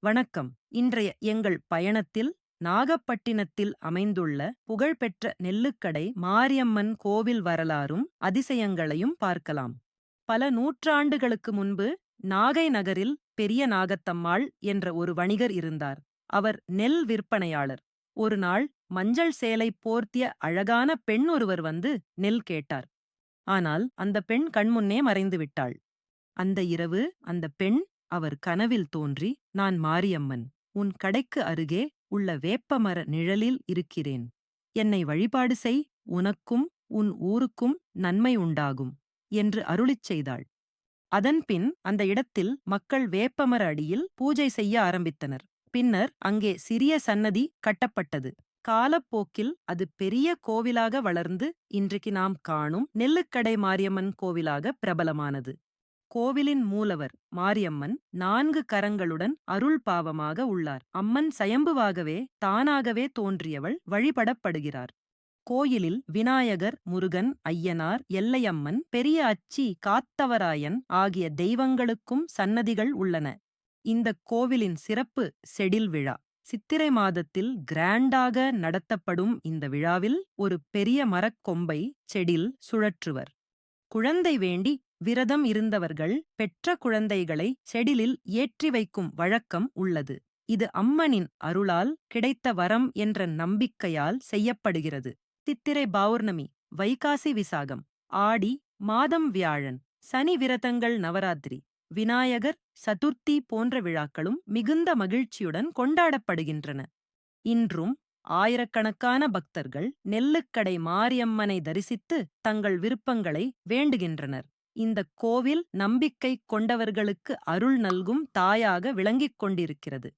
வணக்கம். இன்றைய எங்கள் பயணத்தில் நாகப்பட்டினத்தில் அமைந்துள்ள புகழ்பெற்ற நெல்லுக்கடை மாரியம்மன் கோவில் வரலாறும் அதிசயங்களையும் பார்க்கலாம். பல நூற்றாண்டுகளுக்கு முன்பு நாகை நகரில் பெரிய நாகத்தம்மாள் என்ற ஒரு வணிகர் இருந்தார். அவர் நெல் விற்பனையாளர். ஒரு நாள் மஞ்சள் சேலை போர்த்திய அழகான பெண் ஒருவர் வந்து நெல் கேட்டார். ஆனால் அந்த பெண் கண்முன்னே மறைந்து விட்டாள். அந்த இரவு அந்த பெண் அவர் கனவில் தோன்றி, நான் மாரியம்மன், உன் கடைக்கு அருகே உள்ள வேப்பமர நிழலில் இருக்கிறேன். என்னை வழிபாடு செய், உனக்கும் உன் ஊருக்கும் நன்மை உண்டாகும் என்று அருளிச் செய்தாள். அதன்பின் அந்த இடத்தில் மக்கள் வேப்பமர அடியில் பூஜை செய்ய ஆரம்பித்தனர். பின்னர் அங்கே சிறிய சன்னதி கட்டப்பட்டது. காலப்போக்கில் அது பெரிய கோவிலாக வளர்ந்து இன்றைக்கு நாம் காணும் நெல்லுக்கடை மாரியம்மன் கோவிலாக பிரபலமானது. கோவிலின் மூலவர் மாரியம்மன் 4 கரங்களுடன் அருள் பாவமாக உள்ளார். அம்மன் சயம்புவாகவே தானாகவே தோன்றியவள் வழிபடப்படுகிறார். கோயிலில் விநாயகர், முருகன், ஐயனார், எல்லையம்மன், பெரிய அச்சி, காத்தவராயன் ஆகிய தெய்வங்களுக்கும் சன்னதிகள் உள்ளன. இந்த கோவிலின் சிறப்பு செடில் விழா. சித்திரை மாதத்தில் கிராண்டாக நடத்தப்படும் இந்த விழாவில் ஒரு பெரிய மரக்கொம்பை செடில் சுழற்றுவர். குழந்தை வேண்டி விரதம் இருந்தவர்கள் பெற்ற குழந்தைகளை செடிலில் ஏற்றி வைக்கும் வழக்கம் உள்ளது. இது அம்மனின் அருளால் கிடைத்த வரம் என்ற நம்பிக்கையால் செய்யப்படுகிறது. சித்திரை பௌர்ணமி, வைகாசி விசாகம், ஆடி மாதம் வியாழன், சனி விரதங்கள், நவராத்திரி, விநாயகர் சதுர்த்தி போன்ற விழாக்களும் மிகுந்த மகிழ்ச்சியுடன் கொண்டாடப்படுகின்றன. இன்றும் ஆயிரக்கணக்கான பக்தர்கள் நெல்லுக்கடை மாரியம்மனை தரிசித்து தங்கள் விருப்பங்களை வேண்டுகின்றனர். இந்த கோவில் நம்பிக்கை கொண்டவர்களுக்கு அருள் நல்கும் தாயாக விளங்கிக் கொண்டிருக்கிறது.